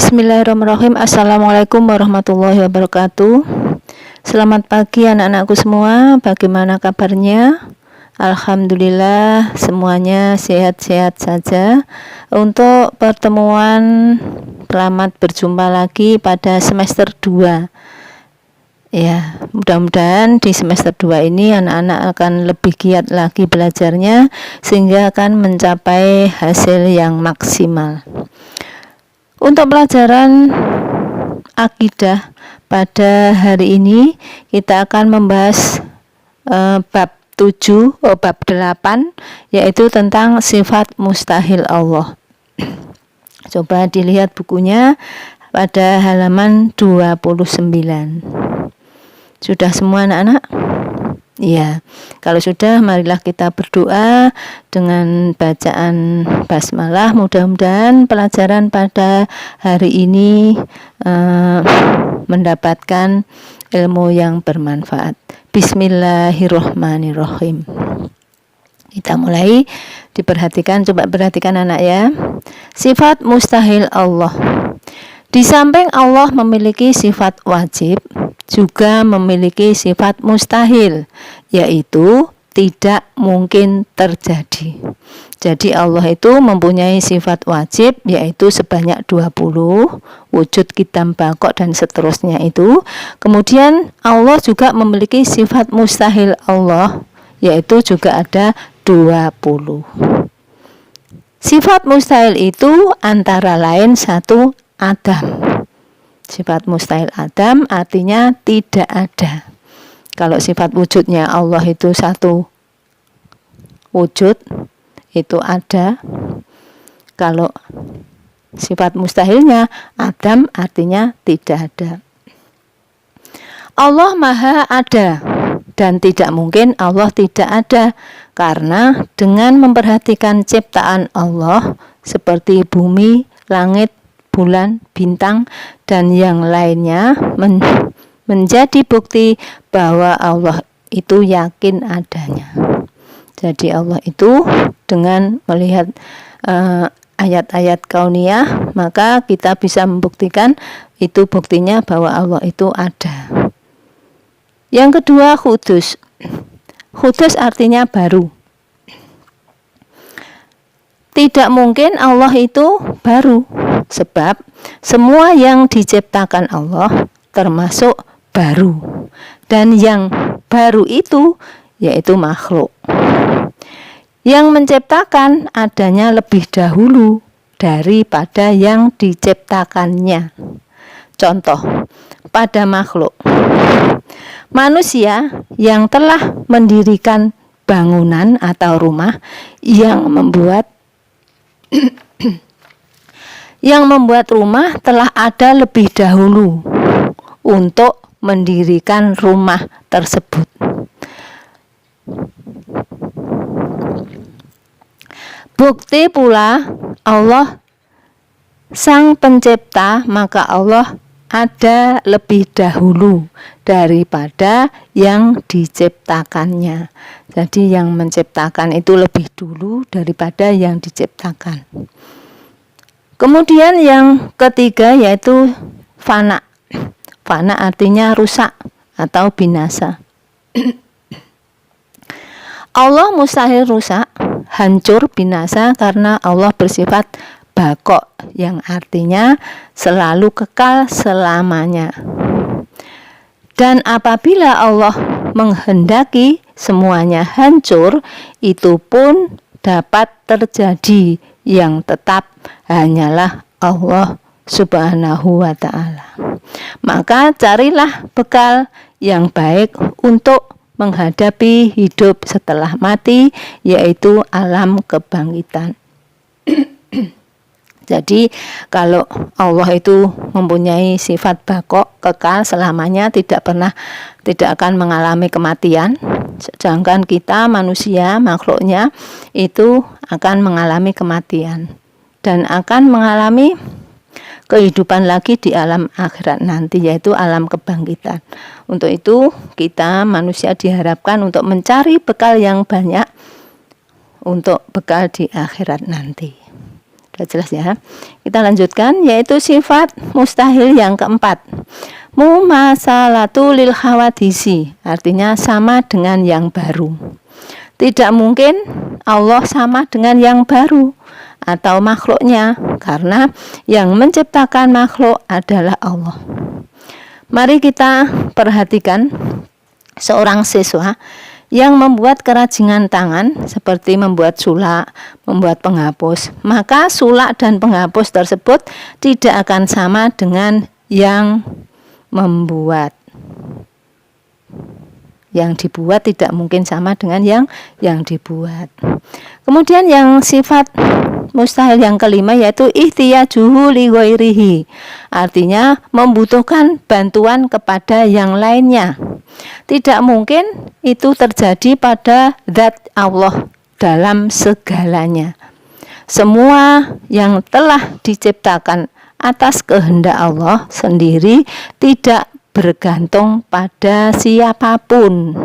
Bismillahirrahmanirrahim. Assalamualaikum warahmatullahi wabarakatuh. Selamat pagi anak-anakku semua. Bagaimana kabarnya? Alhamdulillah semuanya sehat-sehat saja. Untuk pertemuan selamat berjumpa lagi pada semester 2. Ya, mudah-mudahan di semester 2 ini anak-anak akan lebih giat lagi belajarnya sehingga akan mencapai hasil yang maksimal. Untuk pelajaran akidah pada hari ini kita akan membahas bab 8 yaitu tentang sifat mustahil Allah. Coba dilihat bukunya pada halaman 29. Sudah semua anak-anak? Iya, kalau sudah marilah kita berdoa dengan bacaan basmalah. Mudah-mudahan pelajaran pada hari ini mendapatkan ilmu yang bermanfaat. Bismillahirrohmanirrohim. Kita mulai, diperhatikan, coba perhatikan anak ya. Sifat mustahil Allah. Di samping Allah memiliki sifat wajib, juga memiliki sifat mustahil, yaitu tidak mungkin terjadi. Jadi Allah itu mempunyai sifat wajib, yaitu sebanyak 20, wujud, qidam, baqo, dan seterusnya itu. Kemudian Allah juga memiliki sifat mustahil Allah, yaitu juga ada 20. Sifat mustahil itu antara lain satu, Adam. Sifat mustahil Adam artinya tidak ada. Kalau sifat wujudnya Allah itu satu wujud, itu ada. Kalau sifat mustahilnya Adam artinya tidak ada. Allah maha ada dan tidak mungkin Allah tidak ada, karena dengan memperhatikan ciptaan Allah seperti bumi, langit, bulan, bintang, dan yang lainnya menjadi bukti bahwa Allah itu yakin adanya. Jadi Allah itu dengan melihat ayat-ayat kauniyah, maka kita bisa membuktikan itu buktinya bahwa Allah itu ada. Yang kedua, khudus. Khudus artinya baru. Tidak mungkin Allah itu baru, sebab semua yang diciptakan Allah termasuk baru, dan yang baru itu yaitu makhluk. Yang menciptakan adanya lebih dahulu daripada yang diciptakannya. Contoh, pada makhluk, manusia yang telah mendirikan bangunan atau rumah yang membuat rumah telah ada lebih dahulu untuk mendirikan rumah tersebut. Bukti pula Allah Sang Pencipta, maka Allah ada lebih dahulu daripada yang diciptakannya. Jadi yang menciptakan itu lebih dulu daripada yang diciptakan. Kemudian yang ketiga yaitu fana. Fana artinya rusak atau binasa. Allah mustahil rusak, hancur, binasa, karena Allah bersifat baqo, yang artinya selalu kekal selamanya. Dan apabila Allah menghendaki semuanya hancur, itu pun dapat terjadi. Yang tetap hanyalah Allah Subhanahu wa ta'ala. Maka carilah bekal yang baik untuk menghadapi hidup setelah mati, yaitu alam kebangkitan. Jadi kalau Allah itu mempunyai sifat baqo, kekal selamanya, tidak akan mengalami kematian. Sedangkan kita manusia, makhluknya itu akan mengalami kematian dan akan mengalami kehidupan lagi di alam akhirat nanti, yaitu alam kebangkitan. Untuk itu kita manusia diharapkan untuk mencari bekal yang banyak untuk bekal di akhirat nanti. Sudah jelas ya. Kita lanjutkan, yaitu sifat mustahil yang keempat. Mumasalatu lil hawadisi, artinya sama dengan yang baru. Tidak mungkin Allah sama dengan yang baru atau makhluknya, karena yang menciptakan makhluk adalah Allah. Mari kita perhatikan seorang siswa yang membuat kerajinan tangan seperti membuat sulak, membuat penghapus. Maka sulak dan penghapus tersebut tidak akan sama dengan yang membuat. Yang dibuat tidak mungkin sama dengan yang dibuat. Kemudian yang sifat mustahil yang kelima yaitu ihtiyajuhu li ghairihi, artinya membutuhkan bantuan kepada yang lainnya. Tidak mungkin itu terjadi pada zat Allah dalam segalanya. Semua yang telah diciptakan atas kehendak Allah sendiri tidak bergantung pada siapapun.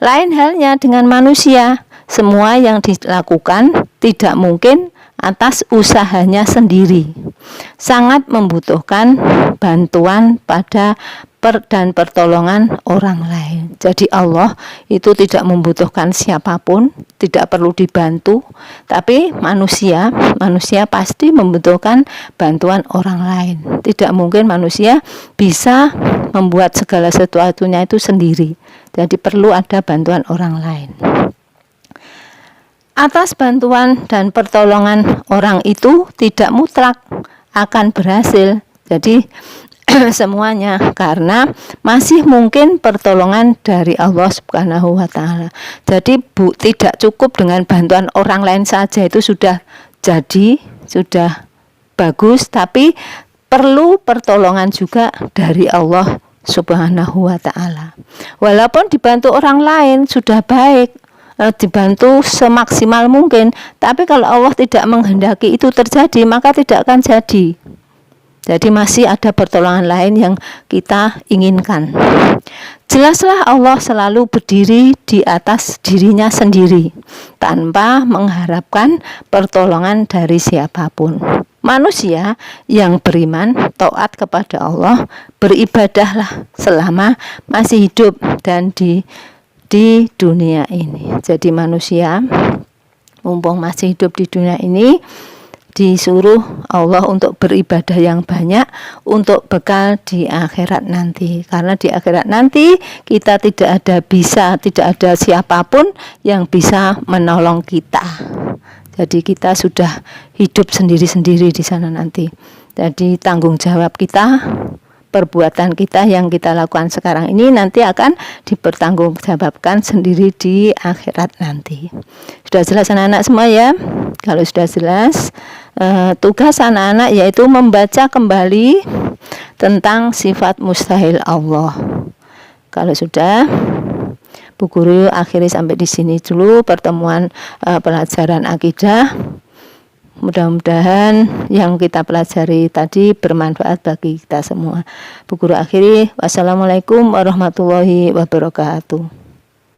Lain halnya dengan manusia, semua yang dilakukan tidak mungkin atas usahanya sendiri. Sangat membutuhkan bantuan pada dan pertolongan orang lain. Jadi Allah itu tidak membutuhkan siapapun, tidak perlu dibantu, tapi manusia pasti membutuhkan bantuan orang lain. Tidak mungkin manusia bisa membuat segala sesuatunya itu sendiri. Jadi perlu ada bantuan orang lain. Atas bantuan dan pertolongan orang itu tidak mutlak akan berhasil. Jadi semuanya, karena masih mungkin pertolongan dari Allah Subhanahu wa taala. Jadi tidak cukup dengan bantuan orang lain saja itu sudah jadi, sudah bagus, tapi perlu pertolongan juga dari Allah Subhanahu wa taala. Walaupun dibantu orang lain sudah baik, dibantu semaksimal mungkin, tapi kalau Allah tidak menghendaki itu terjadi, maka tidak akan jadi. Jadi masih ada pertolongan lain yang kita inginkan. Jelaslah Allah selalu berdiri di atas dirinya sendiri, tanpa mengharapkan pertolongan dari siapapun. Manusia yang beriman, taat kepada Allah, beribadahlah selama masih hidup dan di dunia ini. Jadi manusia mumpung masih hidup di dunia ini disuruh Allah untuk beribadah yang banyak untuk bekal di akhirat nanti. Karena di akhirat nanti kita tidak ada siapapun yang bisa menolong kita. Jadi kita sudah hidup sendiri-sendiri di sana nanti. Jadi tanggung jawab kita, perbuatan kita yang kita lakukan sekarang ini nanti akan dipertanggungjawabkan sendiri di akhirat nanti. Sudah jelas anak-anak semua ya? Kalau sudah jelas, tugas anak-anak yaitu membaca kembali tentang sifat mustahil Allah. Kalau sudah, Bu Guru akhiri sampai di sini dulu pertemuan pelajaran akidah. Mudah-mudahan yang kita pelajari tadi bermanfaat bagi kita semua. Bu Guru akhiri, wassalamualaikum warahmatullahi wabarakatuh.